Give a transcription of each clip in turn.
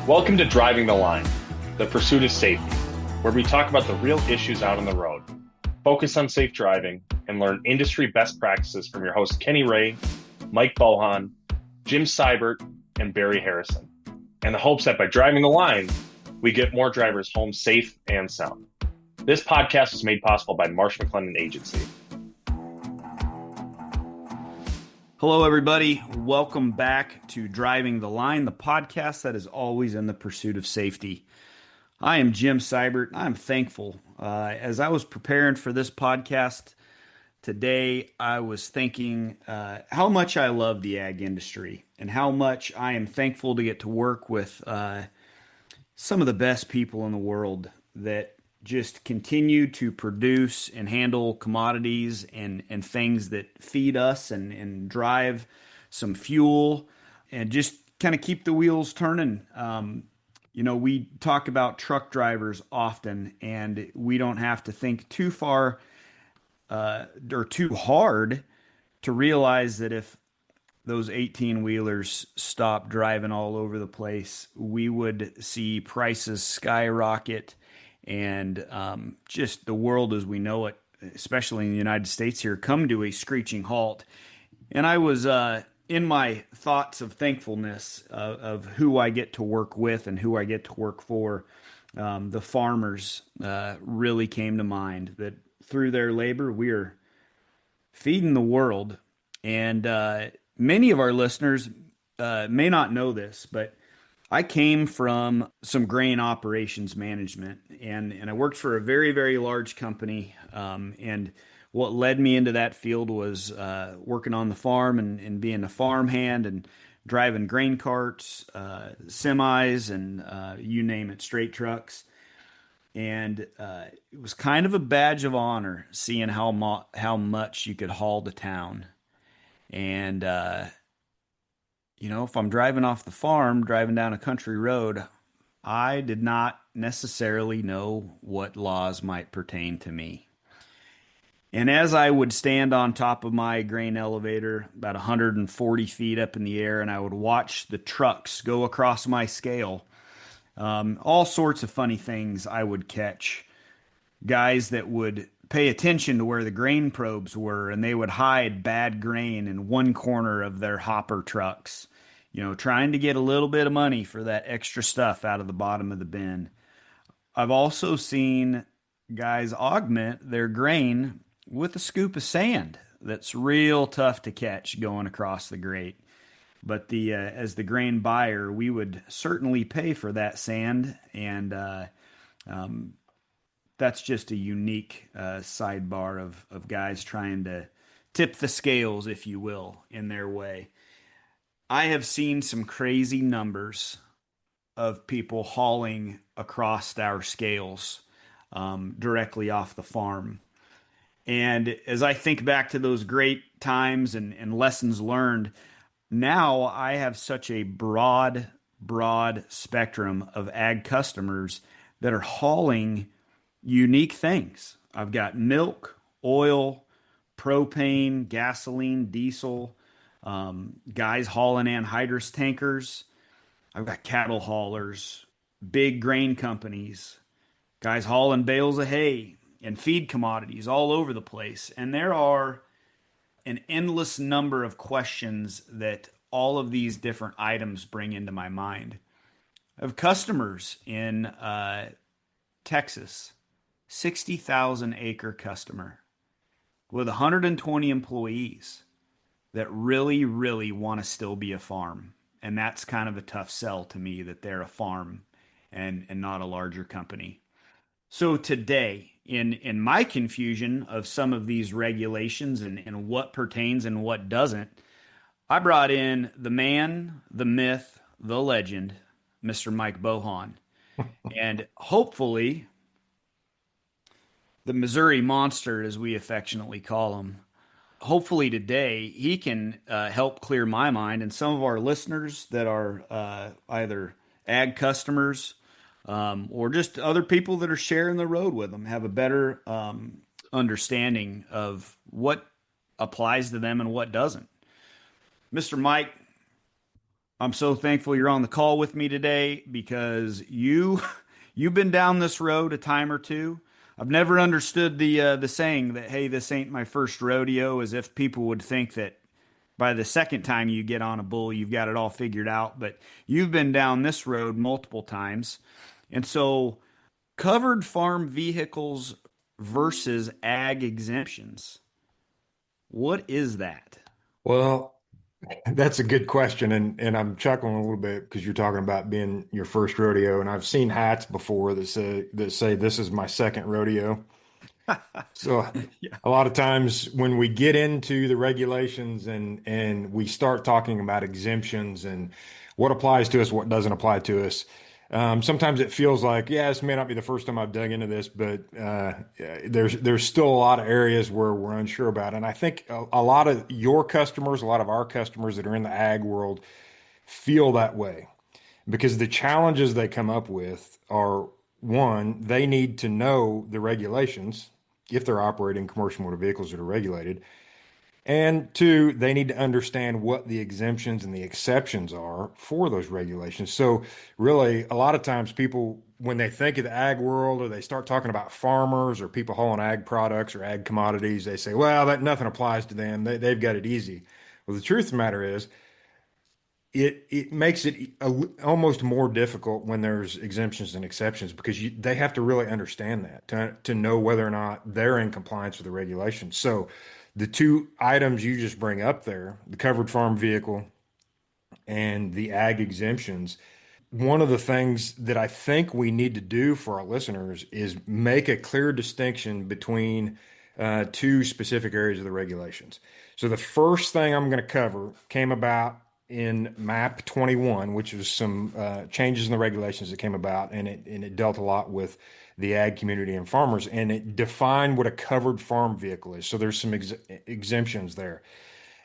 Welcome to Driving the Line, the pursuit of safety, where we talk about the real issues out on the road, focus on safe driving, and learn industry best practices from your hosts Kenny Ray, Mike Bohon, Jim Seibert, and Barry Harrison, and the hopes that by driving the line, we get more drivers home safe and sound. This podcast is made possible by Marsh McLennan Agency. Hello, everybody. Welcome back to Driving the Line, the podcast that is always in the pursuit of safety. I am Jim Seibert. I'm thankful. As I was preparing for this podcast today, I was thinking how much I love the ag industry and how much I am thankful to get to work with some of the best people in the world that just continue to produce and handle commodities and things that feed us and drive some fuel and just kind of keep the wheels turning. We talk about truck drivers often, and we don't have to think too far or too hard to realize that if those 18-wheelers stopped driving all over the place, we would see prices skyrocket. And just the world as we know it, especially in the United States here, come to a screeching halt. And I was in my thoughts of thankfulness of who I get to work with and who I get to work for. The farmers really came to mind, that through their labor, we are feeding the world. And many of our listeners may not know this, but I came from some grain operations management, and I worked for a very, very large company. And what led me into that field was working on the farm and being a farmhand and driving grain carts, semis, and you name it, straight trucks. And it was kind of a badge of honor seeing how much you could haul to town. And if I'm driving off the farm, driving down a country road, I did not necessarily know what laws might pertain to me. And as I would stand on top of my grain elevator, about 140 feet up in the air, and I would watch the trucks go across my scale, all sorts of funny things I would catch. Guys that would pay attention to where the grain probes were, and they would hide bad grain in one corner of their hopper trucks, trying to get a little bit of money for that extra stuff out of the bottom of the bin. I've also seen guys augment their grain with a scoop of sand that's real tough to catch going across the grate. But as the grain buyer, we would certainly pay for that sand, and that's just a unique sidebar of guys trying to tip the scales, if you will, in their way. I have seen some crazy numbers of people hauling across our scales directly off the farm. And as I think back to those great times and lessons learned, now I have such a broad spectrum of ag customers that are hauling unique things. I've got milk, oil, propane, gasoline, diesel, guys hauling anhydrous tankers. I've got cattle haulers, big grain companies, guys hauling bales of hay and feed commodities all over the place. And there are an endless number of questions that all of these different items bring into my mind. I have customers in Texas, 60,000 acre customer with 120 employees that really, really want to still be a farm. And that's kind of a tough sell to me, that they're a farm and not a larger company. So today, in my confusion of some of these regulations and what pertains and what doesn't, I brought in the man, the myth, the legend, Mr. Mike Bohon. And hopefully, the Missouri Monster, as we affectionately call him, hopefully today he can help clear my mind and some of our listeners that are either ag customers or just other people that are sharing the road with them have a better understanding of what applies to them and what doesn't. Mr. Mike, I'm so thankful you're on the call with me today because you've been down this road a time or two. I've never understood the saying that, hey, this ain't my first rodeo, as if people would think that by the second time you get on a bull, you've got it all figured out. But you've been down this road multiple times. And so covered farm vehicles versus ag exemptions. What is that? Well, that's a good question, and I'm chuckling a little bit because you're talking about being your first rodeo, and I've seen hats before that say this is my second rodeo. So Yeah. a lot of times when we get into the regulations and we start talking about exemptions and what applies to us, what doesn't apply to us, sometimes it feels like, yeah, this may not be the first time I've dug into this, but there's still a lot of areas where we're unsure about. And I think a lot of your customers, a lot of our customers that are in the ag world feel that way because the challenges they come up with are one, they need to know the regulations if they're operating commercial motor vehicles that are regulated. And two, they need to understand what the exemptions and the exceptions are for those regulations. So, really, a lot of times people, when they think of the ag world or they start talking about farmers or people hauling ag products or ag commodities, they say, well, that nothing applies to them. They've got it easy. Well, the truth of the matter is, it makes it almost more difficult when there's exemptions and exceptions because they have to really understand that to know whether or not they're in compliance with the regulations. So the two items you just bring up there, the covered farm vehicle and the ag exemptions, one of the things that I think we need to do for our listeners is make a clear distinction between two specific areas of the regulations. So the first thing I'm going to cover came about in MAP 21, which was some changes in the regulations that came about, and it dealt a lot with the ag community and farmers, and it defined what a covered farm vehicle is. So there's some exemptions there.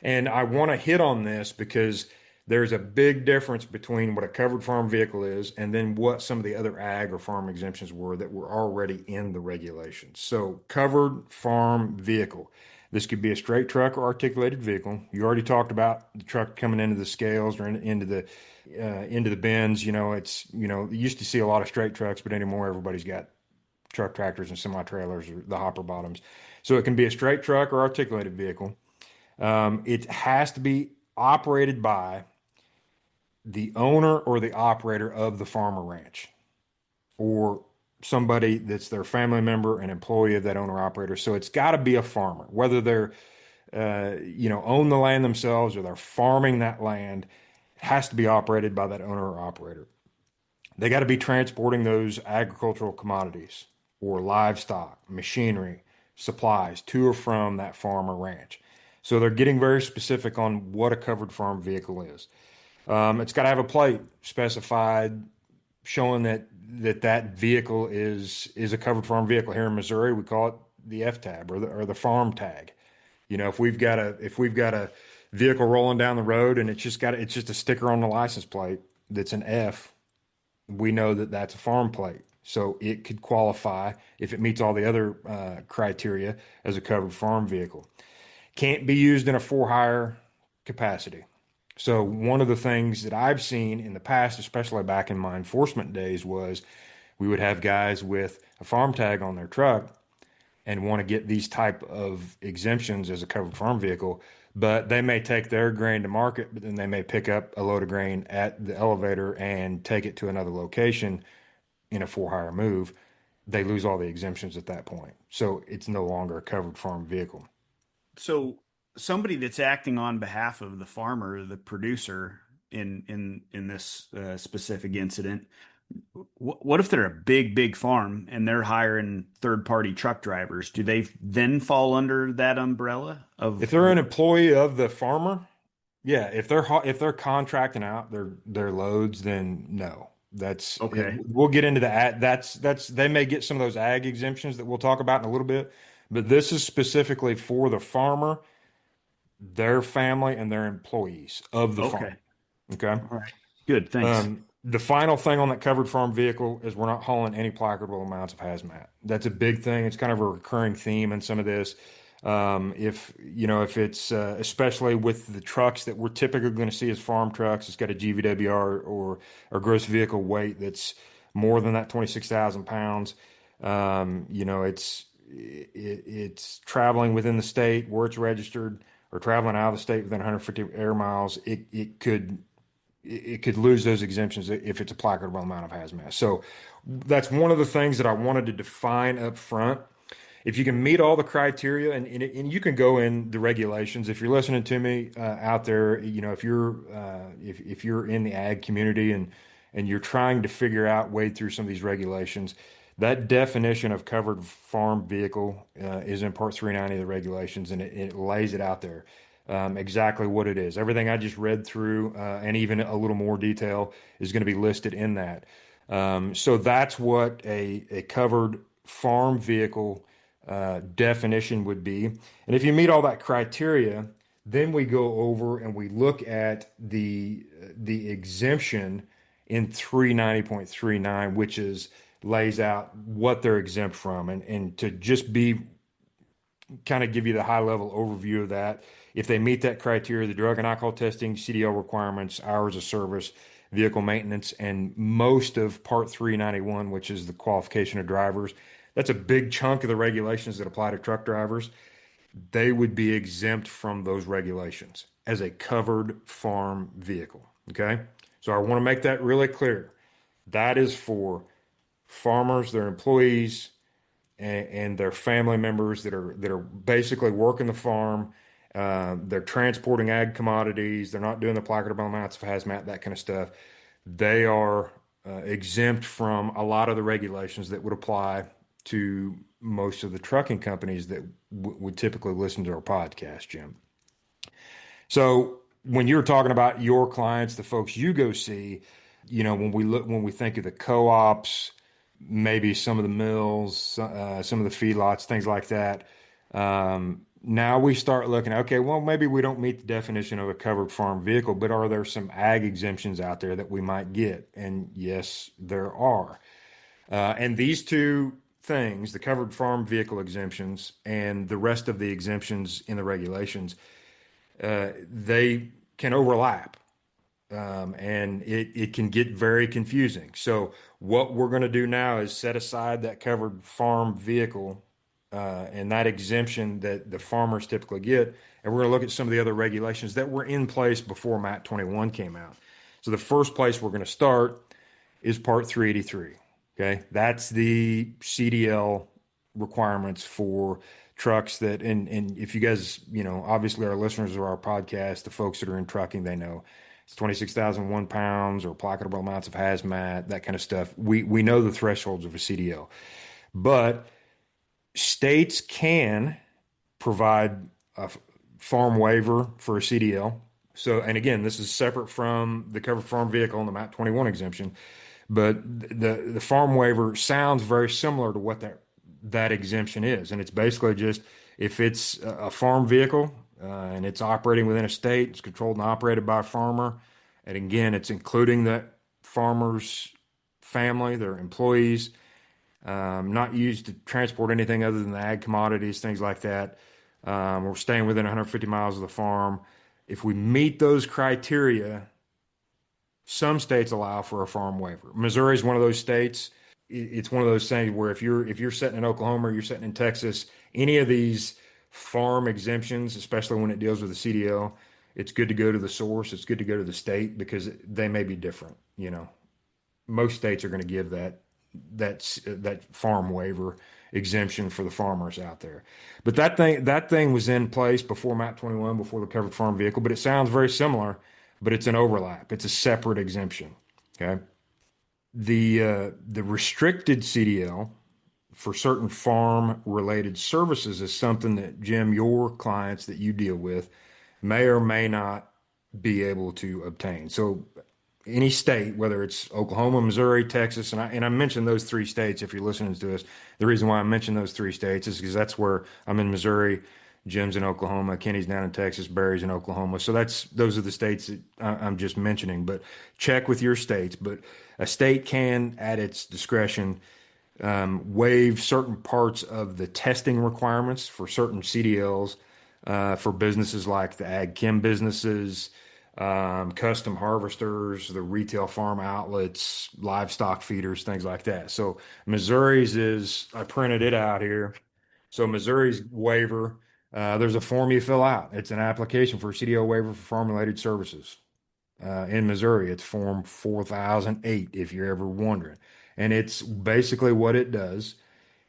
And I want to hit on this because there's a big difference between what a covered farm vehicle is and then what some of the other ag or farm exemptions were that were already in the regulations. So, covered farm vehicle. This could be a straight truck or articulated vehicle. You already talked about the truck coming into the scales or into the bins. You used to see a lot of straight trucks, but anymore everybody's got truck tractors and semi trailers or the hopper bottoms. So it can be a straight truck or articulated vehicle. It has to be operated by the owner or the operator of the farm or ranch, or somebody that's their family member, an employee of that owner operator. So it's got to be a farmer, whether they're own the land themselves or they're farming that land. It has to be operated by that owner or operator. They got to be transporting those agricultural commodities or livestock, machinery, supplies to or from that farm or ranch. So they're getting very specific on what a covered farm vehicle is. It's got to have a plate specified showing that vehicle is a covered farm vehicle. Here in Missouri, we call it the F tab or the farm tag. If we've got a vehicle rolling down the road and it's just a sticker on the license plate that's an F, we know that that's a farm plate. So it could qualify if it meets all the other criteria as a covered farm vehicle. Can't be used in a for hire capacity. So one of the things that I've seen in the past, especially back in my enforcement days, was we would have guys with a farm tag on their truck and want to get these type of exemptions as a covered farm vehicle, but they may take their grain to market, but then they may pick up a load of grain at the elevator and take it to another location in a for hire move. They lose all the exemptions at that point. So it's no longer a covered farm vehicle. So somebody that's acting on behalf of the farmer, the producer in this specific incident, what if they're a big farm and they're hiring third party truck drivers? Do they then fall under that umbrella If of they're an employee of the farmer, yeah, if they're contracting out their loads, then no. That's it. okay, We'll get into that. That's they may get some of those ag exemptions that we'll talk about in a little bit, but this is specifically for the farmer, their family, and their employees of the farm. okay, Okay. all right, good, thanks. The final thing on that covered farm vehicle is we're not hauling any placardable amounts of hazmat. That's a big thing. It's kind of a recurring theme in some of this. If it's especially with the trucks that we're typically going to see as farm trucks, it's got a GVWR or gross vehicle weight that's more than that 26,000 pounds. It's traveling within the state where it's registered or traveling out of the state within 150 air miles. It could lose those exemptions if it's a applicable amount of hazmat. So that's one of the things that I wanted to define up front. If you can meet all the criteria, and you can go in the regulations. If you're listening to me out there, if you're in the ag community and you're trying to wade through some of these regulations, that definition of covered farm vehicle is in Part 390 of the regulations, and it lays it out there exactly what it is. Everything I just read through, and even a little more detail, is going to be listed in that. So that's what a covered farm vehicle definition would be. And if you meet all that criteria, then we go over and we look at the exemption in 390.39, which lays out what they're exempt from. And to just kind of give you the high level overview of that, if they meet that criteria, the drug and alcohol testing, CDL requirements, hours of service, vehicle maintenance, and most of Part 391, which is the qualification of drivers, that's a big chunk of the regulations that apply to truck drivers. They would be exempt from those regulations as a covered farm vehicle. Okay. So I want to make that really clear. That is for farmers, their employees, and their family members that are basically working the farm. They're transporting ag commodities. They're not doing the applicable amounts of hazmat, that kind of stuff. They are exempt from a lot of the regulations that would apply to most of the trucking companies that would typically listen to our podcast, Jim. So when you're talking about your clients, the folks you go see, when we think of the co-ops, maybe some of the mills, some of the feedlots, things like that. Now we start looking, okay, well, maybe we don't meet the definition of a covered farm vehicle, but are there some ag exemptions out there that we might get? And yes, there are. And these two things, the covered farm vehicle exemptions and the rest of the exemptions in the regulations, they can overlap. And it can get very confusing. So what we're going to do now is set aside that covered farm vehicle and that exemption that the farmers typically get, and we're going to look at some of the other regulations that were in place before MAT 21 came out. So the first place we're going to start is Part 383. Okay, that's the CDL requirements for trucks that, and if you guys, obviously our listeners of our podcast, the folks that are in trucking, they know it's 26,001 pounds or applicable amounts of hazmat, that kind of stuff. We know the thresholds of a CDL, but states can provide a farm waiver for a CDL. So, and again, this is separate from the covered farm vehicle and the MAT 21 exemption, but the farm waiver sounds very similar to what that exemption is. And it's basically just if it's a farm vehicle, and it's operating within a state, it's controlled and operated by a farmer. And again, it's including that farmer's family, their employees, not used to transport anything other than the ag commodities, things like that. We're staying within 150 miles of the farm. If we meet those criteria, some states allow for a farm waiver. Missouri is one of those states. It's one of those things where if you're sitting in Oklahoma or you're sitting in Texas, any of these farm exemptions, especially when it deals with the CDL, it's good to go to the source. It's good to go to the state because they may be different. Most states are going to give that farm waiver exemption for the farmers out there. But that thing was in place before MAT 21, before the covered farm vehicle. But it sounds very similar, but it's an overlap. It's a separate exemption. Okay. The restricted CDL for certain farm-related services is something that, Jim, your clients that you deal with may or may not be able to obtain. So any state, whether it's Oklahoma, Missouri, Texas, and I mentioned those three states if you're listening to us. The reason why I mentioned those three states is because that's where I'm in Missouri, Jim's in Oklahoma, Kenny's down in Texas, Barry's in Oklahoma. So those are the states that I'm just mentioning. But check with your states. But a state can, at its discretion, waive certain parts of the testing requirements for certain CDLs for businesses like the ag chem businesses, custom harvesters, the retail farm outlets, livestock feeders, things like that. So Missouri's is, I printed it out here. So Missouri's waiver, there's a form you fill out. It's an application for a CDL waiver for farm-related services. In Missouri, it's Form 4008, if you're ever wondering. And it's basically what it does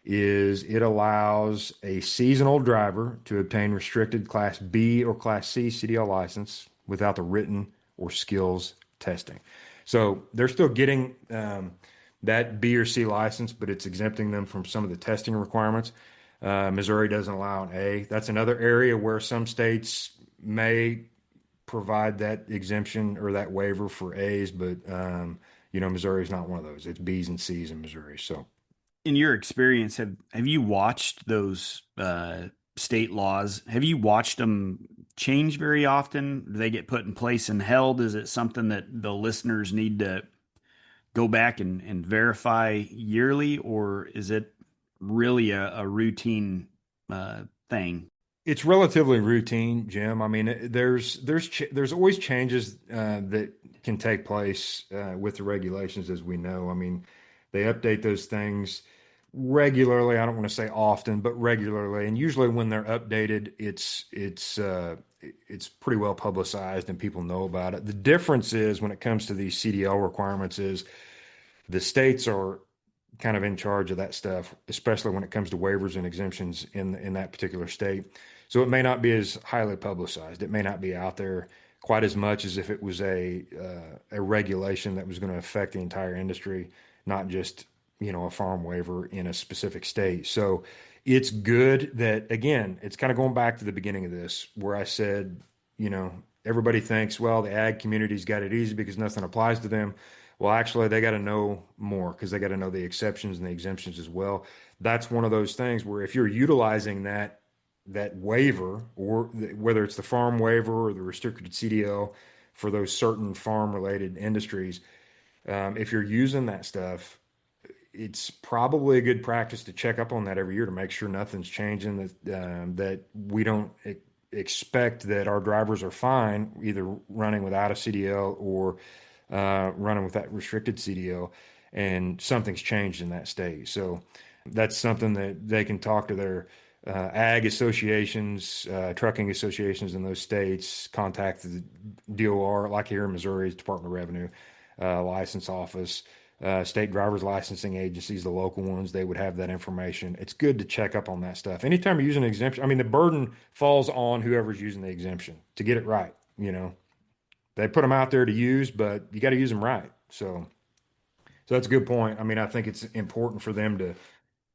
is it allows a seasonal driver to obtain restricted Class B or Class C CDL license without the written or skills testing. So they're still getting that B or C license, but it's exempting them from some of the testing requirements. Missouri doesn't allow an A. That's another area where some states may provide that exemption or that waiver for A's, but Missouri is not one of those. It's B's and C's in Missouri. So, In your experience, have you watched those state laws? Have you watched them change very often? Do they get put in place and held? Is it something that the listeners need to go back and verify yearly, or is it really a routine thing? it's relatively routine, Jim. I mean, there's always changes that can take place with the regulations, as we know. I mean, they update those things regularly. I don't want to say often, but regularly. And usually, when they're updated, it's pretty well publicized and people know about it. The difference is when it comes to these CDL requirements is the states are kind of in charge of that stuff, especially when it comes to waivers and exemptions in that particular state. So it may not be as highly publicized. It may not be out there quite as much as if it was a regulation that was going to affect the entire industry, not just a farm waiver in a specific state. So it's good that, again, it's kind of going back to the beginning of this where I said, everybody thinks, well, the ag community's got it easy because nothing applies to them. Well, actually, they got to know more because they got to know the exceptions and the exemptions as well. That's one of those things where if you're utilizing that waiver, or whether it's the farm waiver or the restricted CDL for those certain farm-related industries, if you're using that stuff, it's probably a good practice to check up on that every year to make sure nothing's changing, that we don't expect that our drivers are fine either running without a CDL or running with that restricted CDL, and something's changed in that state. So that's something that they can talk to their ag associations, trucking associations in those states, contact the DOR, like here in Missouri, Department of Revenue, license office, state driver's licensing agencies, the local ones, they would have that information. It's good to check up on that stuff. Anytime you're using an exemption, I mean, the burden falls on whoever's using the exemption to get it right. They put them out there to use, but you got to use them right. So that's a good point. I mean, I think it's important for them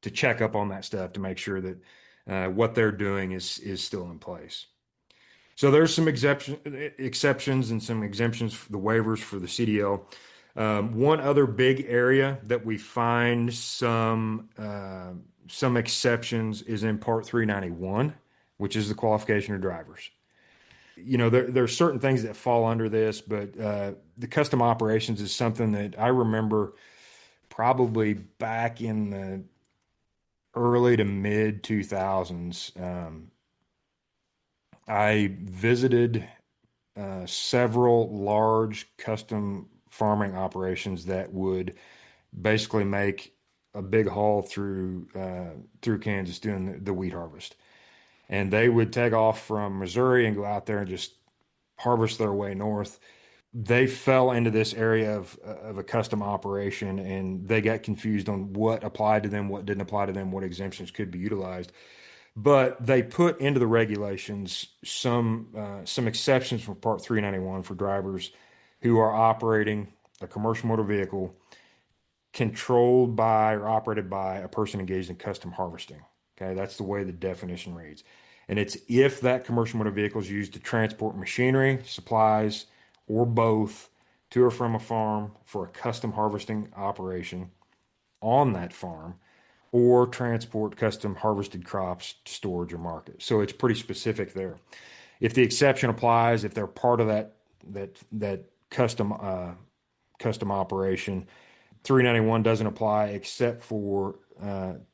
to check up on that stuff to make sure that what they're doing is still in place. So there's some exceptions and some exemptions for the waivers for the CDL. One other big area that we find some exceptions is in Part 391, which is the qualification of drivers. There are certain things that fall under this, but the custom operations is something that I remember probably back in the early to mid 2000s. I visited several large custom farming operations that would basically make a big haul through Kansas doing the wheat harvest. And they would take off from Missouri and go out there and just harvest their way north. They fell into this area of a custom operation, and they got confused on what applied to them, what didn't apply to them, what exemptions could be utilized. But they put into the regulations some exceptions from Part 391 for drivers who are operating a commercial motor vehicle controlled by or operated by a person engaged in custom harvesting. Okay, that's the way the definition reads. And it's if that commercial motor vehicle is used to transport machinery, supplies, or both to or from a farm for a custom harvesting operation on that farm, or transport custom harvested crops to storage or market. So it's pretty specific there. If the exception applies, if they're part of that custom operation, 391 doesn't apply except for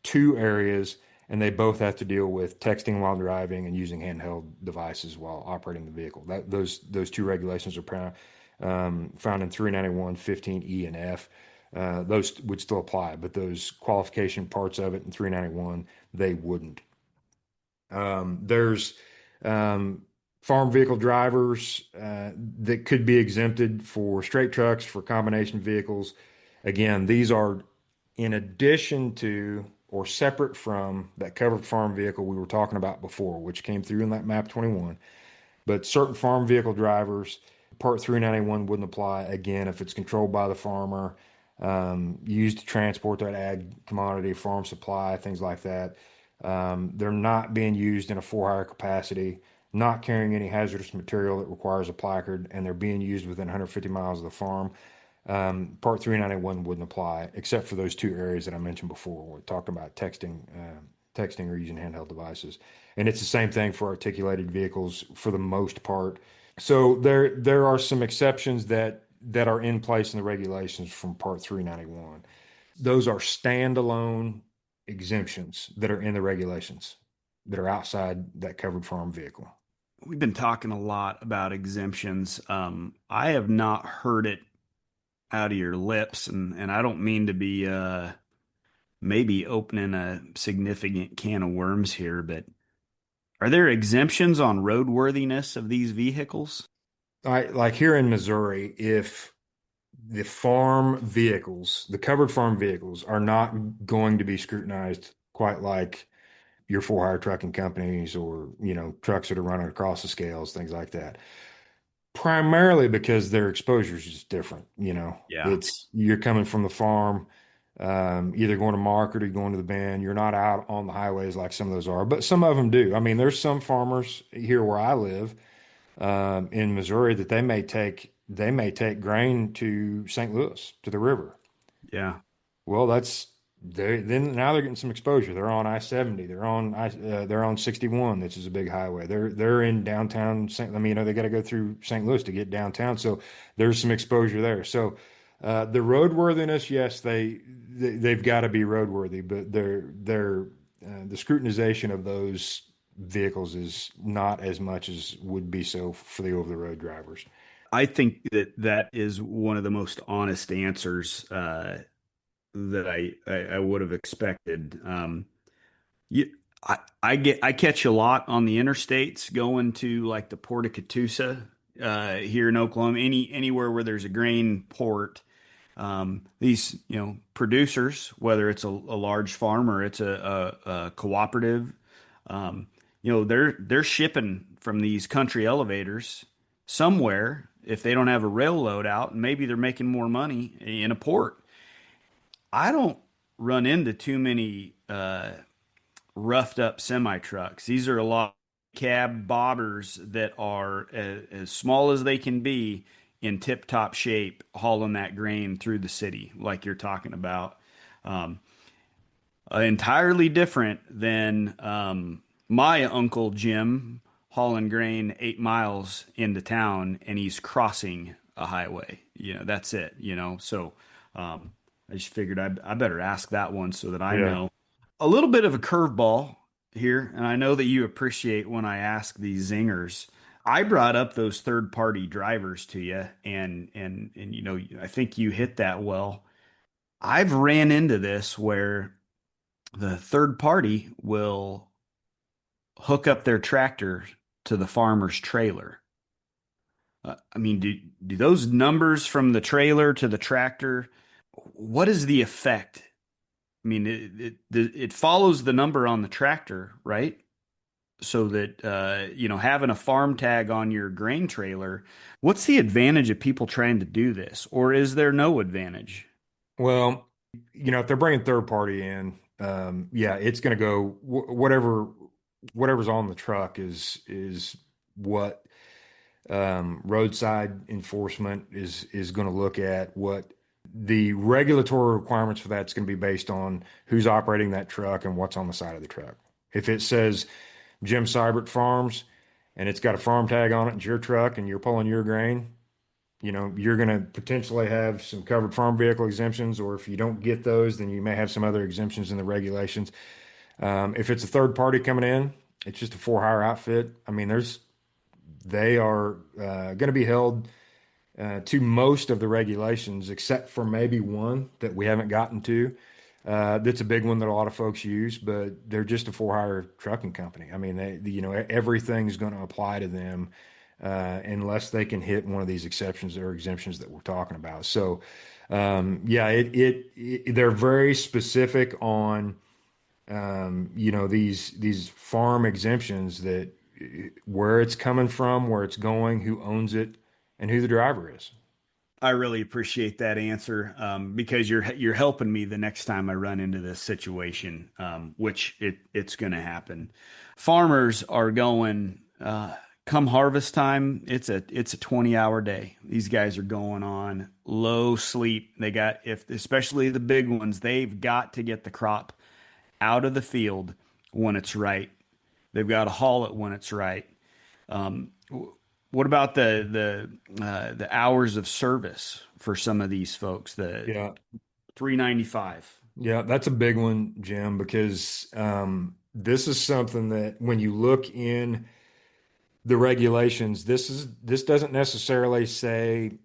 two areas, and they both have to deal with texting while driving and using handheld devices while operating the vehicle. Those two regulations are found in 391, 15E and F. Those would still apply, but those qualification parts of it in 391, they wouldn't. There's farm vehicle drivers that could be exempted for straight trucks, for combination vehicles. Again, these are in addition to or separate from that covered farm vehicle we were talking about before, which came through in that map 21. But certain farm vehicle drivers, Part 391 wouldn't apply again if it's controlled by the farmer, used to transport that ag commodity, farm supply, things like that. They're not being used in a for-hire capacity, not carrying any hazardous material that requires a placard, and they're being used within 150 miles of the farm. Part 391 wouldn't apply, except for those two areas that I mentioned before. We're talking about texting or using handheld devices, and it's the same thing for articulated vehicles for the most part. So there are some exceptions that are in place in the regulations from Part 391. Those are standalone exemptions that are in the regulations that are outside that covered farm vehicle. We've been talking a lot about exemptions. I have not heard it out of your lips, and I don't mean to be maybe opening a significant can of worms here, but are there exemptions on roadworthiness of these vehicles? Like here in Missouri, if the farm vehicles, the covered farm vehicles, are not going to be scrutinized quite like your for-hire trucking companies or, trucks that are running across the scales, things like that. Primarily because their exposure is just different. Yeah. It's you're coming from the farm, either going to market or going to the bend. You're not out on the highways like some of those are, but some of them do. I mean, there's some farmers here where I live, in Missouri, that they may take grain to St. Louis to the river. Yeah. Well, now they're getting some exposure. They're on I-70. They're on 61, which is a big highway. They're in downtown St. I mean, they got to go through St. Louis to get downtown. So there's some exposure there. So the roadworthiness, yes, they've got to be roadworthy, but the scrutinization of those vehicles is not as much as would be so for the over-the-road drivers. I think that is one of the most honest answers that I would have expected. You, I catch a lot on the interstates going to like the Port of Catoosa here in Oklahoma, anywhere where there's a grain port. These producers, whether it's a large farm or it's a cooperative, they're shipping from these country elevators somewhere. If they don't have a railroad out, and maybe they're making more money in a port. I don't run into too many roughed up semi trucks. These are a lot of cab bobbers that are as small as they can be in tip top shape, hauling that grain through the city, like you're talking about. Um, Entirely different than my Uncle Jim hauling grain 8 miles into town and he's crossing a highway. That's it, So I just figured I better ask that one so that I Yeah. know. A little bit of a curveball here, and I know that you appreciate when I ask these zingers. I brought up those third party drivers to you, and I think you hit that well. I've ran into this where the third party will hook up their tractor to the farmer's trailer. I mean, do those numbers from the trailer to the tractor, what is the effect? I mean, it follows the number on the tractor, right? So that having a farm tag on your grain trailer, what's the advantage of people trying to do this, or is there no advantage? Well, if they're bringing third party in, yeah, it's going to go whatever's on the truck is what roadside enforcement is going to look at. What the regulatory requirements for that's going to be based on who's operating that truck and what's on the side of the truck. If it says Jim Seibert Farms and it's got a farm tag on it, it's your truck and you're pulling your grain, you're going to potentially have some covered farm vehicle exemptions, or if you don't get those, then you may have some other exemptions in the regulations. If it's a third party coming in, it's just a for hire outfit. I mean, they are going to be held to most of the regulations, except for maybe one that we haven't gotten to. That's a big one that a lot of folks use, but they're just a for hire trucking company. I mean, everything's going to apply to them unless they can hit one of these exceptions or exemptions that we're talking about. So, yeah, they're very specific on these farm exemptions, that where it's coming from, where it's going, who owns it, and who the driver is. I really appreciate that answer, because you're helping me the next time I run into this situation, which it's going to happen. Farmers are going, come harvest time. It's a 20-hour day. These guys are going on low sleep. They got, if especially the big ones, they've got to get the crop out of the field when it's right. They've got to haul it when it's right. Um, what about the hours of service for some of these folks? The Yeah. 395. Yeah, that's a big one, Jim, because this is something that when you look in the regulations, this doesn't necessarily say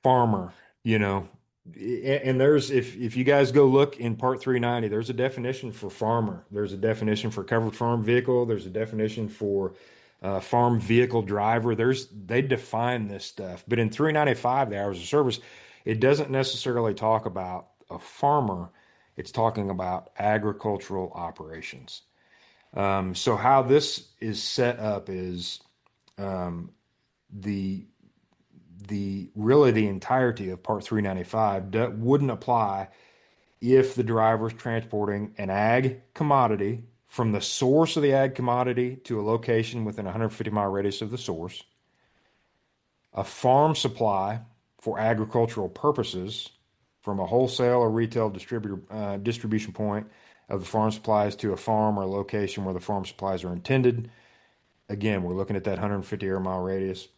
farmer, you know. And there's, if you guys go look in Part 390, there's a definition for farmer. There's a definition for covered farm vehicle. There's a definition for farm vehicle driver. They define this stuff. But in 395, the hours of service, it doesn't necessarily talk about a farmer. It's talking about agricultural operations. So how this is set up is the really the entirety of Part 395 wouldn't apply if the driver's transporting an ag commodity from the source of the ag commodity to a location within a 150-mile radius of the source, a farm supply for agricultural purposes from a wholesale or retail distribution point of the farm supplies to a farm or location where the farm supplies are intended. Again, we're looking at that 150 air mile radius,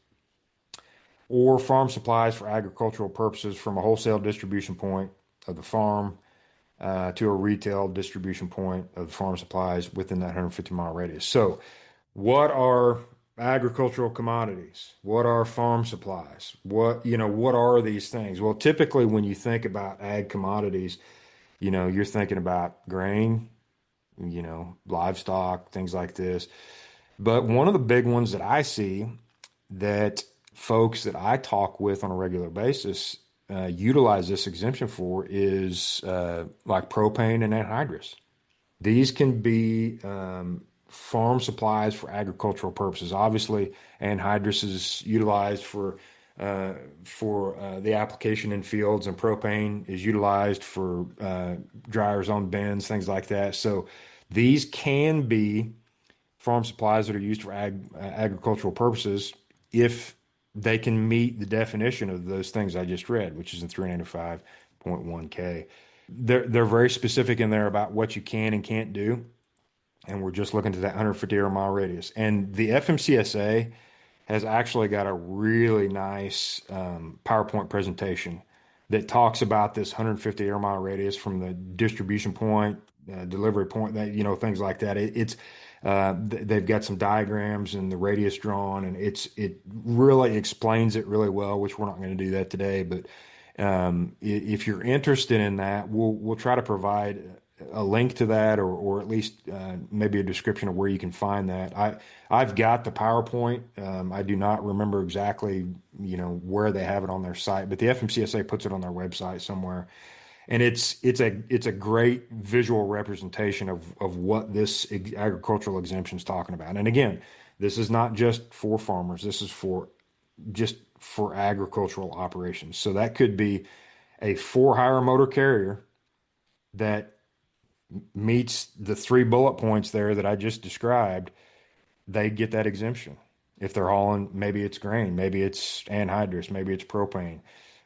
or farm supplies for agricultural purposes from a wholesale distribution point of the farm to a retail distribution point of the farm supplies within that 150-mile radius. So, what are agricultural commodities? What are farm supplies? What are these things? Well, typically when you think about ag commodities, you're thinking about grain, livestock, things like this. But one of the big ones that I see that folks that I talk with on a regular basis utilize this exemption for is like propane and anhydrous. These can be farm supplies for agricultural purposes. Obviously, anhydrous is utilized for the application in fields, and propane is utilized for dryers on bins, things like that. So these can be farm supplies that are used for agricultural purposes if they can meet the definition of those things I just read, which is in 395.1K. They're very specific in there about what you can and can't do, and we're just looking to that 150 air mile radius. And the FMCSA has actually got a really nice PowerPoint presentation that talks about this 150 air mile radius from the distribution point, delivery point, things like that. They've got some diagrams and the radius drawn, and it really explains it really well, which we're not going to do that today. But if you're interested in that, we'll try to provide a link to that, or at least maybe a description of where you can find that. I've got the PowerPoint. I do not remember exactly where they have it on their site, but the FMCSA puts it on their website somewhere. And it's a great visual representation of what this agricultural exemption is talking about. And again, this is not just for farmers. This is just for agricultural operations. So that could be a for-hire motor carrier that meets the 3 bullet points there that I just described. They get that exemption. If they're hauling, maybe it's grain, maybe it's anhydrous, maybe it's propane.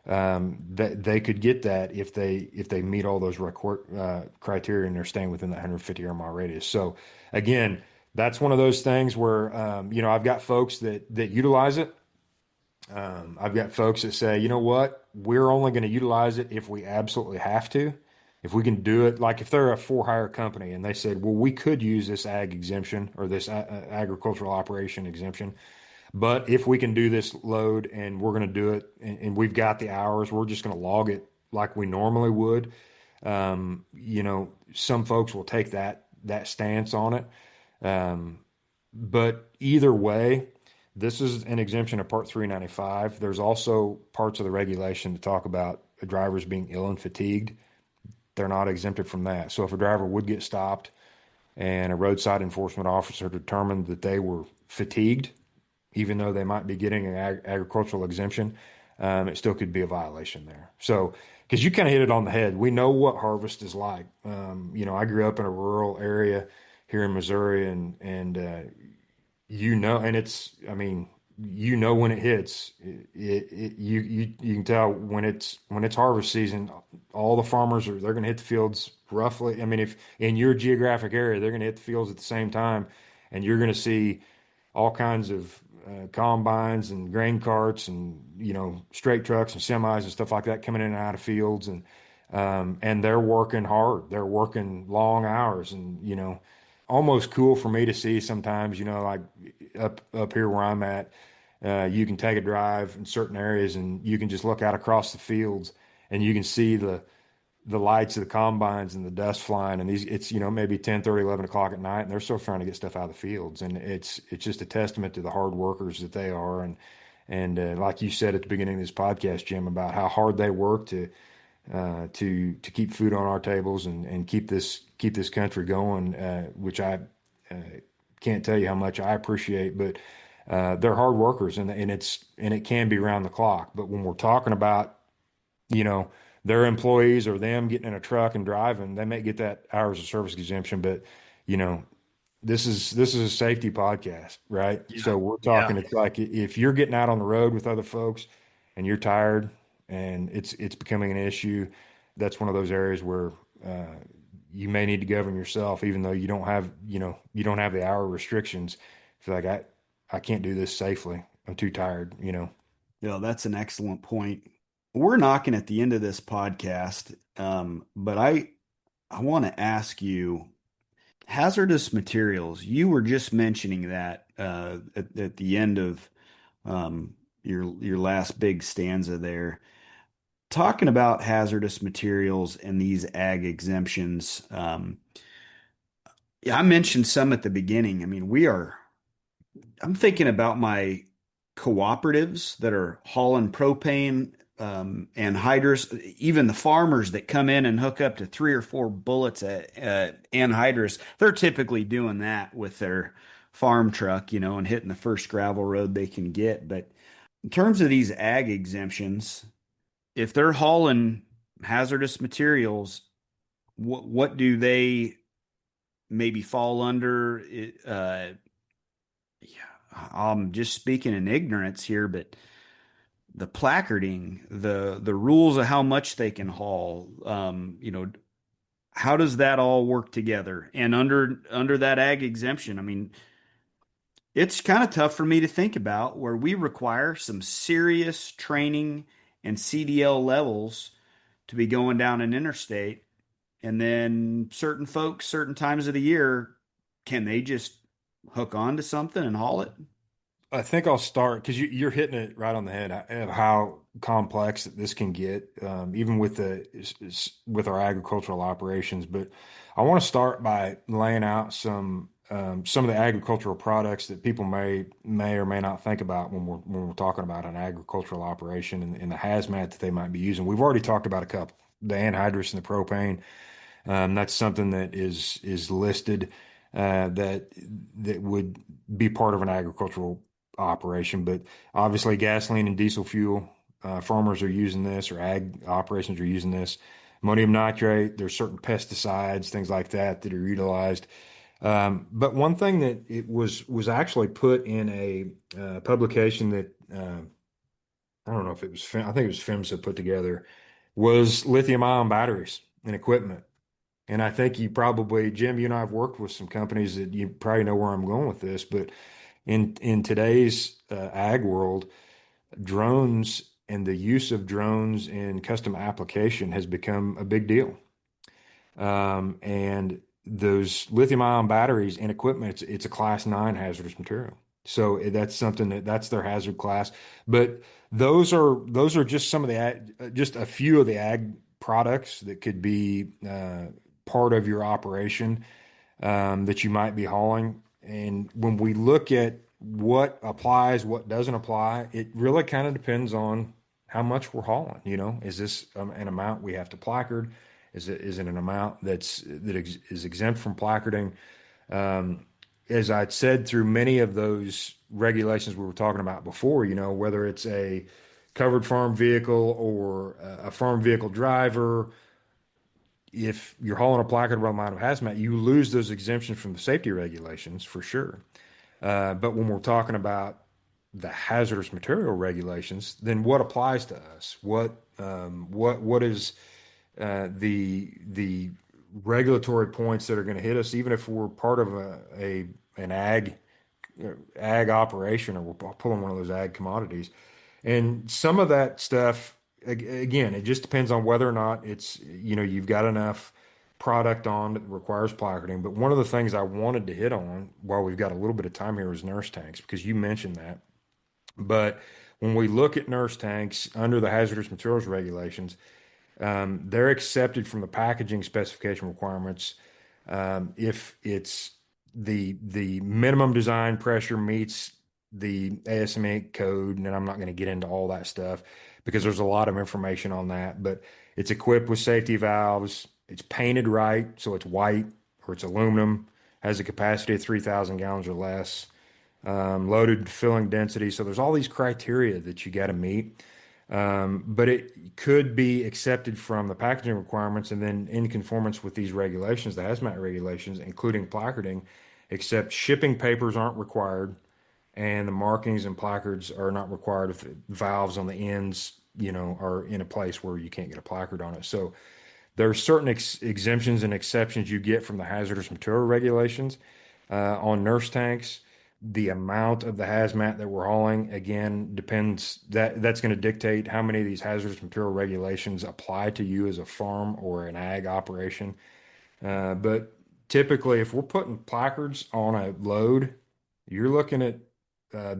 They could get that if they meet all those criteria and they're staying within the 150 air mile radius. So again, that's one of those things where I've got folks that utilize it. I've got folks that say, you know what, we're only going to utilize it if we absolutely have to. If we can do it, like if they're a for hire company and they said, well, we could use this ag exemption or this agricultural operation exemption, but if we can do this load and we're going to do it and we've got the hours, we're just going to log it like we normally would. Some folks will take that stance on it. Um, but either way, this is an exemption of Part 395. There's also parts of the regulation that talk about drivers being ill and fatigued. They're not exempted from that. So if a driver would get stopped and a roadside enforcement officer determined that they were fatigued, even though they might be getting an agricultural exemption, it still could be a violation there. So, because you kind of hit it on the head, we know what harvest is like. I grew up in a rural area here in Missouri, and I mean, when it hits, you can tell when it's harvest season, all the farmers they're going to hit the fields roughly. I mean, if in your geographic area, they're going to hit the fields at the same time, and you're going to see all kinds of combines and grain carts and straight trucks and semis and stuff like that coming in and out of fields and they're working hard. They're working long hours and almost cool for me to see sometimes. Like up here where I'm at, you can take a drive in certain areas and you can just look out across the fields and you can see the lights of the combines and the dust flying and it's maybe 10, 30, 11 o'clock at night and they're still trying to get stuff out of the fields and it's just a testament to the hard workers that they are and like you said at the beginning of this podcast, Jim, about how hard they work to keep food on our tables and keep this country going, which I can't tell you how much I appreciate, but they're hard workers and it can be around the clock. But when we're talking about you know, their employees or them getting in a truck and driving, they may get that hours of service exemption, but you know, this is a safety podcast, right? Yeah. So we're Yeah. talking, it's like if you're getting out on the road with other folks and you're tired and it's becoming an issue, that's one of those areas where you may need to govern yourself, even though you don't have the hour restrictions. It's like I can't do this safely. I'm too tired. Yeah, that's an excellent point. We're knocking at the end of this podcast, but I want to ask you hazardous materials. You were just mentioning that at the end of your last big stanza there, talking about hazardous materials and these ag exemptions. Yeah, I mentioned some at the beginning. I mean, I'm thinking about my cooperatives that are hauling propane and hydrous, even the farmers that come in and hook up to 3 or 4 bullets at anhydrous. They're typically doing that with their farm truck, and hitting the first gravel road they can get. But in terms of these ag exemptions, if they're hauling hazardous materials, what do they maybe fall under? Yeah, I'm just speaking in ignorance here, but the placarding, the rules of how much they can haul, how does that all work together? And under that ag exemption, I mean, it's kind of tough for me to think about where we require some serious training and CDL levels to be going down an interstate, and then certain folks, certain times of the year, can they just hook on to something and haul it? I think I'll start because you're hitting it right on the head of how complex this can get, even with our agricultural operations. But I want to start by laying out some of the agricultural products that people may or may not think about when we're talking about an agricultural operation and the hazmat that they might be using. We've already talked about a couple, the anhydrous and the propane. That's something that is listed that would be part of an agricultural operation. But obviously, gasoline and diesel fuel, farmers are using this, or ag operations are using this. Ammonium nitrate, there's certain pesticides, things like that are utilized. But one thing that it was actually put in a publication that I don't know if it was I think it was PHMSA put together, was lithium ion batteries and equipment. And I think Jim, you and I have worked with some companies that you probably know where I'm going with this, but in today's ag world, drones and the use of drones in custom application has become a big deal. And those lithium ion batteries and equipment, it's a class 9 hazardous material. So that's something that's their hazard class. But those are just some of the just a few of the ag products that could be part of your operation that you might be hauling. And when we look at what applies, what doesn't apply, it really kind of depends on how much we're hauling. Is this an amount we have to placard? Is it an amount is exempt from placarding? As I'd said, through many of those regulations we were talking about before, whether it's a covered farm vehicle or a farm vehicle driver, if you're hauling a placardable amount of hazmat, you lose those exemptions from the safety regulations for sure. But when we're talking about the hazardous material regulations, then what applies to us? What is the regulatory points that are going to hit us, even if we're part of an ag operation, or we're pulling one of those ag commodities. And some of that stuff, again, it just depends on whether or not you've got enough product on that requires placarding. But one of the things I wanted to hit on while we've got a little bit of time here is nurse tanks, because you mentioned that. But when we look at nurse tanks under the hazardous materials regulations, they're accepted from the packaging specification requirements if it's the minimum design pressure meets the ASME code, and I'm not going to get into all that stuff because there's a lot of information on that, but it's equipped with safety valves. It's painted right, so it's white or it's aluminum, has a capacity of 3,000 gallons or less, loaded filling density. So there's all these criteria that you got to meet. But it could be accepted from the packaging requirements and then in conformance with these regulations, the hazmat regulations, including placarding, except shipping papers aren't required and the markings and placards are not required if the valves on the ends, are in a place where you can't get a placard on it. So there are certain exemptions and exceptions you get from the hazardous material regulations on nurse tanks. The amount of the hazmat that we're hauling, again, depends. That's going to dictate how many of these hazardous material regulations apply to you as a farm or an ag operation. But typically, if we're putting placards on a load, you're looking at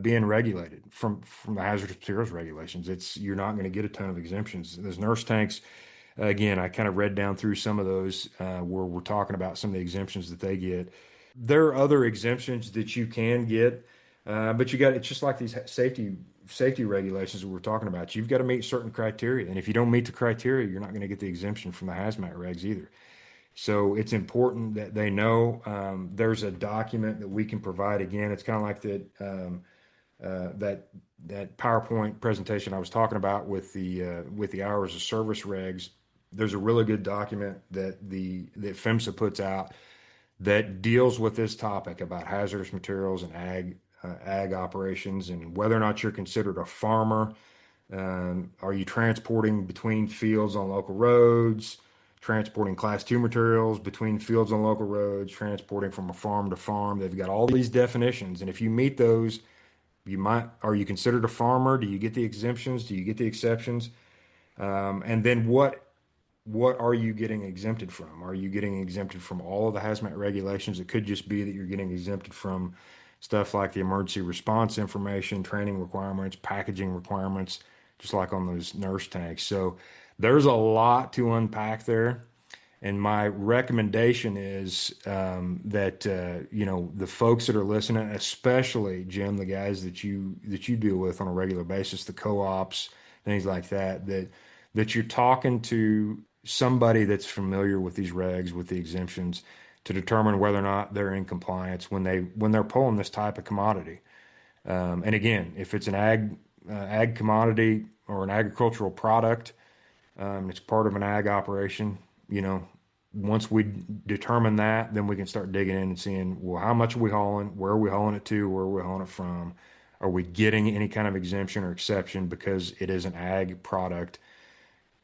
being regulated from the hazardous materials regulations. You're not going to get a ton of exemptions. Those nurse tanks, again, I kind of read down through some of those where we're talking about some of the exemptions that they get. There are other exemptions that you can get, but it's just like these safety regulations that we're talking about. You've got to meet certain criteria, and if you don't meet the criteria, you're not going to get the exemption from the hazmat regs either. So it's important that they know. There's a document that we can provide. Again, it's kind of like that PowerPoint presentation I was talking about with the hours of service regs. There's a really good document that PHMSA puts out that deals with this topic about hazardous materials and ag operations and whether or not you're considered a farmer. Are you transporting between fields on local roads, transporting class 2 materials between fields on local roads, transporting from a farm to farm? They've got all these definitions. And if you meet those, are you considered a farmer? Do you get the exemptions? Do you get the exceptions? And then what are you getting exempted from? Are you getting exempted from all of the hazmat regulations? It could just be that you're getting exempted from stuff like the emergency response information, training requirements, packaging requirements, just like on those nurse tanks. So there's a lot to unpack there. And my recommendation is that the folks that are listening, especially Jim, the guys that you deal with on a regular basis, the co-ops, things like that you're talking to somebody that's familiar with these regs, with the exemptions, to determine whether or not they're in compliance when they're pulling this type of commodity. And again, if it's an ag commodity or an agricultural product, it's part of an ag operation. Once we determine that, then we can start digging in and seeing, well, how much are we hauling? Where are we hauling it to? Where are we hauling it from? Are we getting any kind of exemption or exception because it is an ag product?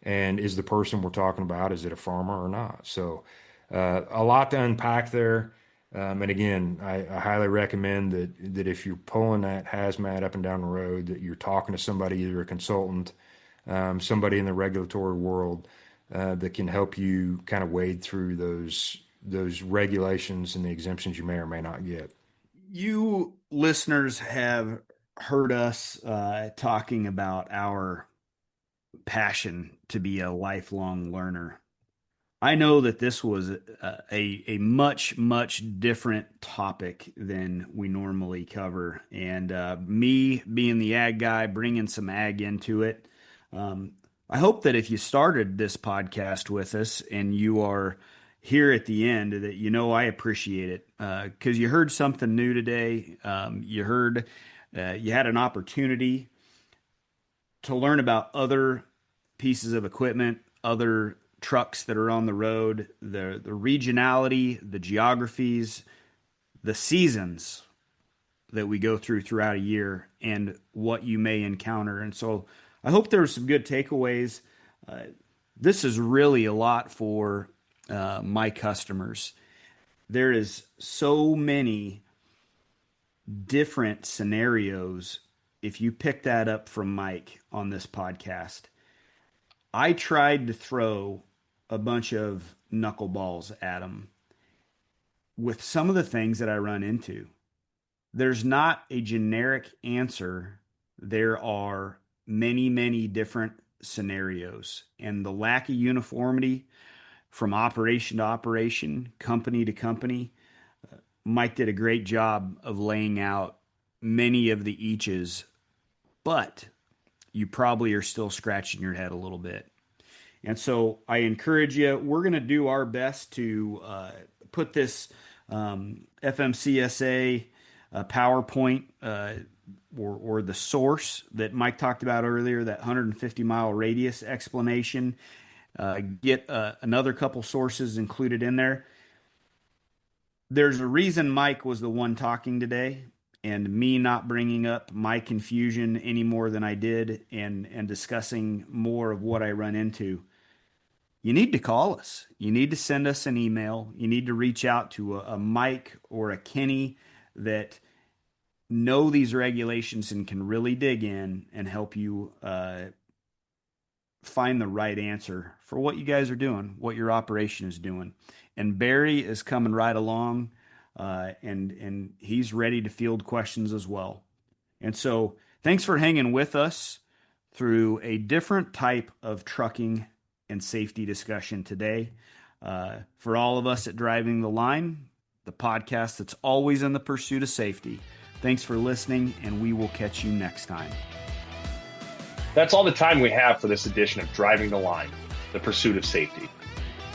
And is the person we're talking about, is it a farmer or not? So a lot to unpack there. And again, I highly recommend that if you're pulling that hazmat up and down the road, that you're talking to somebody, either a consultant, somebody in the regulatory world that can help you kind of wade through those regulations and the exemptions you may or may not get. You listeners have heard us talking about our passion to be a lifelong learner. I know that this was a much, much different topic than we normally cover. And me being the ag guy, bringing some ag into it. I hope that if you started this podcast with us and you are here at the end, that I appreciate it because you heard something new today. You heard you had an opportunity to learn about other pieces of equipment, other trucks that are on the road, the regionality, the geographies, the seasons that we go throughout a year, and what you may encounter. And so I hope there were some good takeaways. This is really a lot for my customers. There is so many different scenarios. If you pick that up from Mike on this podcast, I tried to throw a bunch of knuckleballs at him with some of the things that I run into. There's not a generic answer. There are many, many different scenarios, and the lack of uniformity from operation to operation, company to company. Mike did a great job of laying out many of the eaches, but you probably are still scratching your head a little bit. And so I encourage you, we're going to do our best to put this FMCSA PowerPoint or the source that Mike talked about earlier, that 150-mile radius explanation, get another couple sources included in there. There's a reason Mike was the one talking today, and me not bringing up my confusion any more than I did and discussing more of what I run into. You need to call us. You need to send us an email. You need to reach out to a Mike or a Kenny that know these regulations and can really dig in and help you find the right answer for what you guys are doing, what your operation is doing. And Barry is coming right along, and he's ready to field questions as well. And so thanks for hanging with us through a different type of trucking and safety discussion today. For all of us at Driving the Line, the podcast that's always in the pursuit of safety. Thanks for listening, and we will catch you next time. That's all the time we have for this edition of Driving the Line, the pursuit of safety.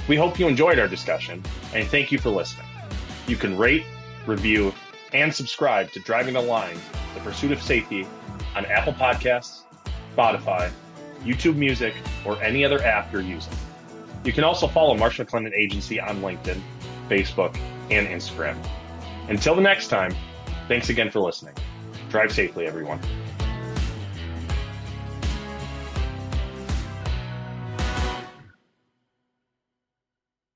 We hope you enjoyed our discussion, and thank you for listening. You can rate, review, and subscribe to Driving the Line, the pursuit of safety on Apple Podcasts, Spotify, YouTube Music, or any other app you're using. You can also follow Marsh McLennan Agency on LinkedIn, Facebook, and Instagram. Until the next time, thanks again for listening. Drive safely, everyone.